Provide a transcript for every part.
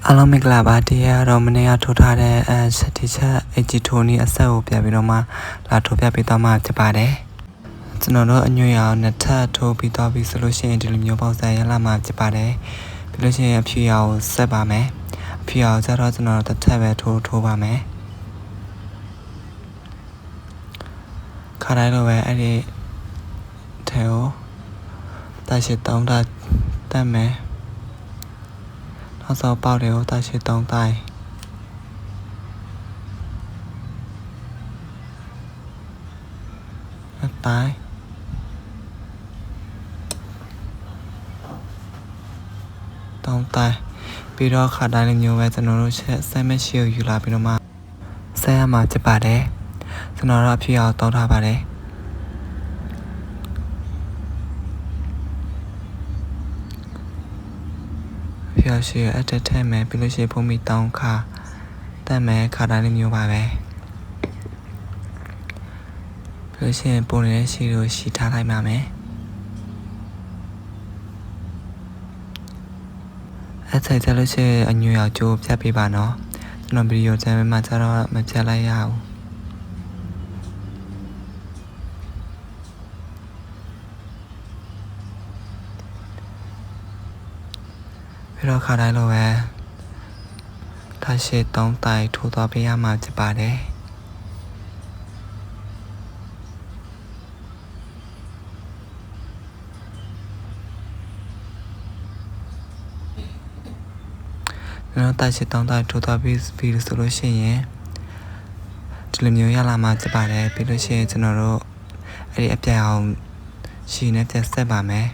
အားလုံးမင်္ဂလာပါတရားတော်မနေ့ကထိုးထားတဲ့ဆက်တီချက်အဂျီထိုနီအဆက်ကိုပြပြီးတော့မှလာထိုးပြပေးတော့မှဖြစ်ပါတယ်ကျွန်တော်တို့အညွှန်ရအောင်နှစ်ထပ်ထိုးပြီးတော့ပြီဆိုလို့ရှိရင်ဒီလိုမျိုးပေါက်စံရလာမှဖြစ်ပါတယ်ပြီးလို့ရှိရင်အဖြူရအောင်ဆက်ပါမယ်အဖြူရအောင်ကျတော့ကျွန်တော်တို့တစ်ထပ်ပဲထိုးပါမယ်ခါတိုင်းလိုပဲအဲ့ဒီထဲကိုတာရှိ3တက်မယ်နောက်ဆုံးပေါက်တွေကိုတာရှိ3တိုင်းတိုင်းပြီးတော့ခါတိုင်းလိုမျိုးပဲကျွန်တော်တို့ဆက်မရှိကိုယူလာပြီးတော့မှဆက်ရမှာဖြစ်ပါတယ်ကျွန်တော်တို့အဖြစ်အောင်တောင်းထားပါတယ်ဖျော်ရှိအတက်ထဲမယ်ပြီးလို့ရှိရင်ဖုံးမီတောင်းခါတက်မယ်ခါတိုင်းလိုမျိုးပါပဲပြီးလို့ရှိရင်ပုံနေတဲ့ရှိကိုရှိထားလိုက်ပါမယ်အဲ့ဆိုင်ကြလို့ရှိရင်အညွှန်ရောက်ကြိုးဖြတ်ပေးပါနော်ကျွန်တော်ဗီဒီယိုချန်နယ်မှာကျတော့မဖြတ်လိုက်ရဘူးပြီးတော့ခါတိုင်းလိုပဲထားရှိ3တိုင်ထိုးသွားပေးရမှာဖြစ်ပါတယ်ကျွန်တော်တာရှိ3တိုင်ထိုးသွားပြီးဆိုလို့ရှိရင်ဒီလိုမျိုးရလာမှာဖြစ်ပါတယ်ပြီးလို့ရှိရင်ကျွန်တော်တို့အဲ့ဒီအပြတ်အောင်ရှည်နဲ့ပြတ်ဆက်ပါမယ်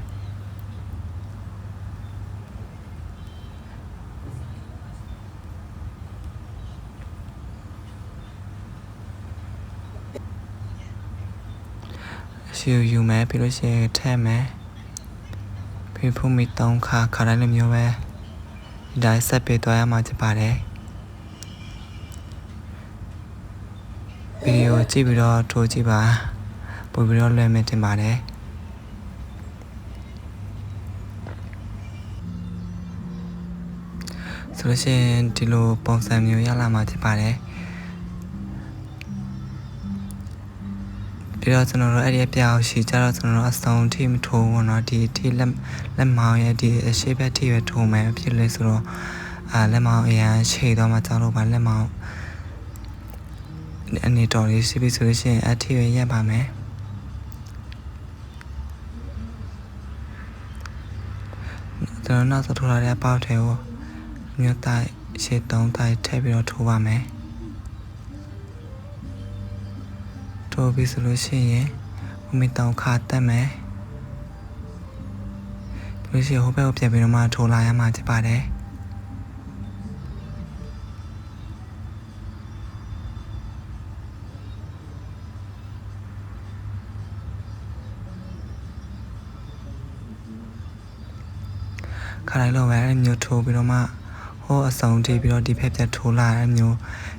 ရှည်ယူမယ်ပြီးလို့ရှိရင်ထည့်မယ်ပြီးဖုံးမီ3ခါတိုင်းလိုမျိုးပဲဒီတိုင်းဆက်ပေးသွားရမှာဖြစ်ပါတယ်ဗီဒီယိုကြည့်ပြီးတော့ထိုးကြည့်ပါပို့ပြီးတော့လွှဲမယ်တင်ပါတယ်ဆိုလို့ရှိရင်ဒီလိုပုံစံမျိုးရလာမှာဖြစ်ပါတယ်ပြီးတော့ကျွန်တော်တို့အဲ့ဒီအပြောက်ရှိကြတော့ကျွန်တော်တို့အစုံထိမထိုးဘူးเนาะဒီထိလက်မောင်းရဲ့ဒီအရှိဘက်ထိပဲထိုးမယ်ဖြစ်လဲဆိုတော့လက်မောင်းအရင်ချိန်တော့မှကြောက်လို့ပါလက်မောင်းအနေတော်လေးရှိပြီဆိုလို့ရှိရင်အထိရရက်ပါမယ်ကျွန်တော်နောက်ဆုံးထိုးလာတဲ့အပေါက်ထဲကိုမြို့တိုင်းရှေ့3တိုင်းထည့်ပြီးတော့ထိုးပါမယ်ထိုးပြီးဆိုလို့ရှိရင်ဘုံမီတောင်ခါတက်မယ်ပြီးလို့ရှိရင်ဟိုဘက်ကိုပြန်ပြီးတော့မှထိုးလာရမှာဖြစ်ပါတယ်ခါတိုင်းလိုပဲအဲ့မျိုးထိုးပြီးတော့မှဟိုအစုံထိပြီးတော့ဒီဖက်ပြတ်ထိုးလာအဲ့မျိုး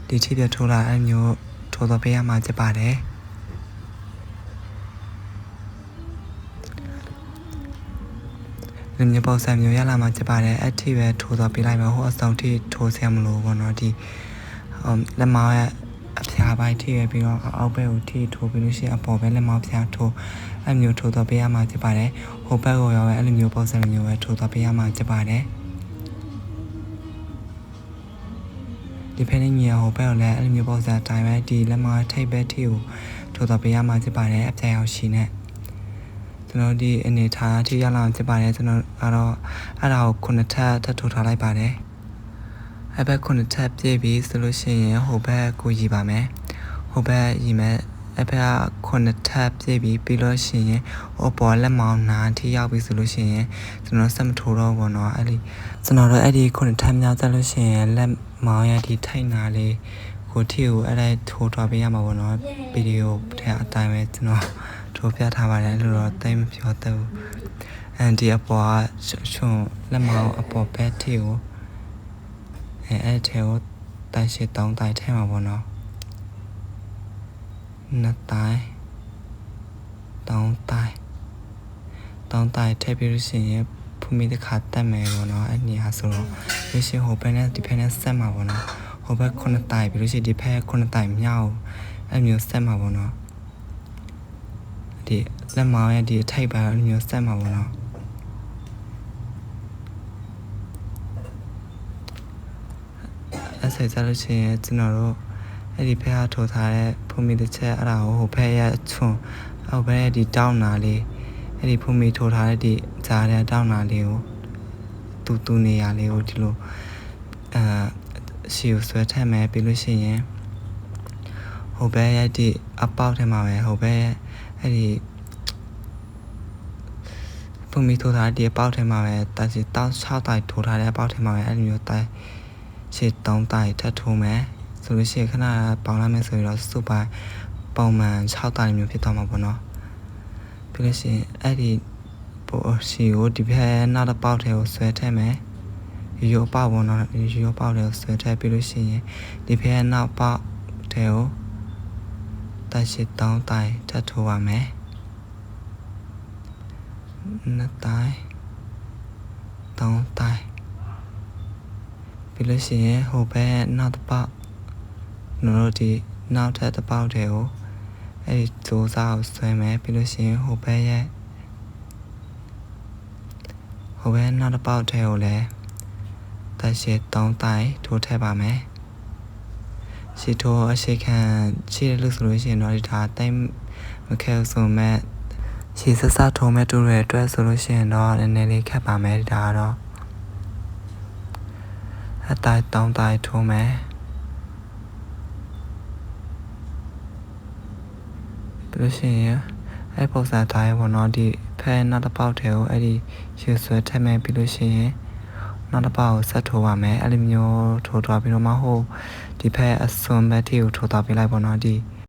ဒီထိပြတ်ထိုးလာအဲ့မျိုးထိုးတော့ပေးရမှာဖြစ်ပါတယ်ဒီမျိုးပေါ့ဆံမျိုးရလာမှာဖြစ်ပါတယ်အဲ့ထိပဲထိုးတော့ပေးလိုက်မယ်ဟိုအစုံထိထိုးဆရာမလို့ဘောနော်ဒီလက်မောင်းရဲ့အဖျားပိုင်းထိပဲပြီးတော့အောက်ဘက်ကိုထိထိုးပြီးလို့ရှိရင်အပေါ်ဘက်လက်မောင်းဖျားထိုးအဲ့မျိုးထိုးတော့ပေးရမှာဖြစ်ပါတယ်ဟိုဘက်ကိုရောအဲ့လိုမျိုးပေါ့ဆံမျိုးပဲထိုးတော့ပေးရမှာဖြစ်ပါတယ်ဒီဖက်နဲ့ညီဟိုဘက်ကိုလည်းအဲ့လိုမျိုးပေါ့ဆံတိုင်းပဲဒီလက်မောင်းထိပ်ဘက်ထိကိုထိုးတော့ပေးရမှာဖြစ်ပါတယ်အဖျားရောက်ရှိနေကျွန်တော်ဒီအနေထားထိရလာဖြစ်ပါတယ်ကျွန်တော်ကတော့အဲ့ဒါကို9ထပ်ထိုးထားလိုက်ပါတယ်အဲ့ဘက်9ထပ်ပြည့်ပြီဆိုလို့ရှိရင်ဟိုဘက်ကိုရည်ပါမယ်ဟိုဘက်ရည်မယ်အဲ့ဘက်က9ထပ်ပြည့်ပြီပြီးလို့ရှိရင်ဟိုပေါ်လက်မောင်းနာထိရောက်ပြီဆိုလို့ရှိရင်ကျွန်တော်ဆက်မထိုးတော့ဘူးเนาะအဲ့ဒီကျွန်တော်တို့အဲ့ဒီ9ထပ်များတက်လို့ရှိရင်လက်မောင်းရဒီထိုက်နာလေးကိုထိကိုအဲ့ဒါထိုးထားပေးရမှာပေါ့เนาะဗီဒီယိုထဲအတိုင်းပဲကျွန်တော်ထိုးပြထားပါတယ်လို့တော့တိတ်မပြောတတ်ဘူးဒီအပေါ်ကရှုံလက်မောင်းအပေါ်ဘက်ထိကိုအဲ့ထဲကိုတိုက်ရှိ3တိုင်ထဲမှာပေါ့နော်2တိုင်3တိုင်ထည့်ပြီးလို့ရှိရင်ဖ ဖူမီတစ်ခါတက်မယ်ပေါ့နော်အဲ့နေရာဆိုတော့လို့ရှိရင်ဟိုဘက်နဲ့ဒီဘက်နဲ့ဆက်မှာပေါ့နော်ဟိုဘက်9တိုင်ပြီးလို့ရှိရင်ဒီဘက်9တိုင်မြောက်အဲ့မျိုးဆက်မှာပေါ့နော်ဒီလက်မောင်းရဲ့ဒီအထိုက်ပါအဲ့မျိုးဆက်မှာပေါ့နော်အဲ့ဆက်ကြလို့ရှိရင်ကျွန်တော်တို့အဲ့ဒီဘက်ကထိုးထားတဲ့ဖူမီတစ်ချက်အဲ့ဒါကိုဟိုဘက်ရဲ့အချွန်ဟိုဘက်ရဲ့ဒီတောင်းနာလေးအဲ့ဒီဖူမီထိုးထားတဲ့ဒီဂျားတဲ့တောင်းနာလေးကိုတူနေရလေးကိုဒီလိုရှီကိုဆွဲထည့်မယ်ပြီးလို့ရှိရင်ဟိုဘက်ရဲ့ဒီအပေါက်ထဲမှာပဲဟိုဘက်ရဲ့အဲ့ဒီဖူမီထိုးထားတဲ့ဒီအပေါက်ထဲမှာပဲတာစီတောင်း6တိုင်ထိုးထားတဲ့အပေါက်ထဲမှာပဲအဲ့လိုမျိုးတိုင်ရှေ့3တိုင်ထပ်ထိုးမယ်ဆိုလို့ရှိရင်ခဏပေါင်းလိုက်မယ်ဆိုရင်တော့စုပိုင်းပုံမှန်6တိုင်မျိုးဖြစ်သွားမှာပေါ့နော်ပြီးလို့ရှိရင်အဲ့ဒီပေါ်ရှီကိုဒီဘက်နောက်တစ်ပေါက်ထဲကိုဆွဲထည့်မယ်ရိုးပေါက်ပေါ့နော်ရိုးပေါက်ထဲကိုဆွဲထည့်ပြီးလို့ရှိရင်ဒီဘက်နောက်ပေါက်ထဲကိုတာရှိ3တိုင်ထပ်ထိုးပါမယ်2တိုင်3တိုင်ပြီးလို့ရှိရင်ဟိုဘက်နောက်တစ်ပေါက်တို့ဒီနောက်ထပ်တစ်ပေါက်ထဲကိုအဲ့ဒီဇိုးစားကိုဆွဲမယ်ပြီးလို့ရှိရင်ဟိုဘက်နောက်တစ်ပေါက်ထဲကိုလည်းတက်ရှိ3တိုင်ထိုးထည့်ပါမယ်ရှီထိုးအရှိခံရှိတယ်လို့ဆိုလို့ရှိရင်တော့ဒီဒါတိုင်းမခဲဆိုမဲ့ရှီဆက်ဆက်ထိုးမဲ့တူရဲ့အတွက်ဆိုလို့ရှိရင်တော့နည်းနည်းလေးခက်ပါမယ်ဒါကတော့အတိုင်း3တိုင်ထိုးမယ်ပြီးလို့ရှိရင်အဲ့ပုံစံတိုင်းပေါ့နော်ဒီဖဲနောက်တစ်ပေါက်ထဲကိုအဲ့ဒီရှီဆွဲထည့်မယ်ပြီးလို့ရှိရင်နောက်တစ်ပေါက်ကိုဆက်ထိုးပါမယ်အဲ့လိုမျိုးထိုးသွားပြီးတော့မှဟိုဒီဖက်အစွန်ဘက်ထိကိုထိုးသွားပေးလိုက်ပေါ့နော်ဒီ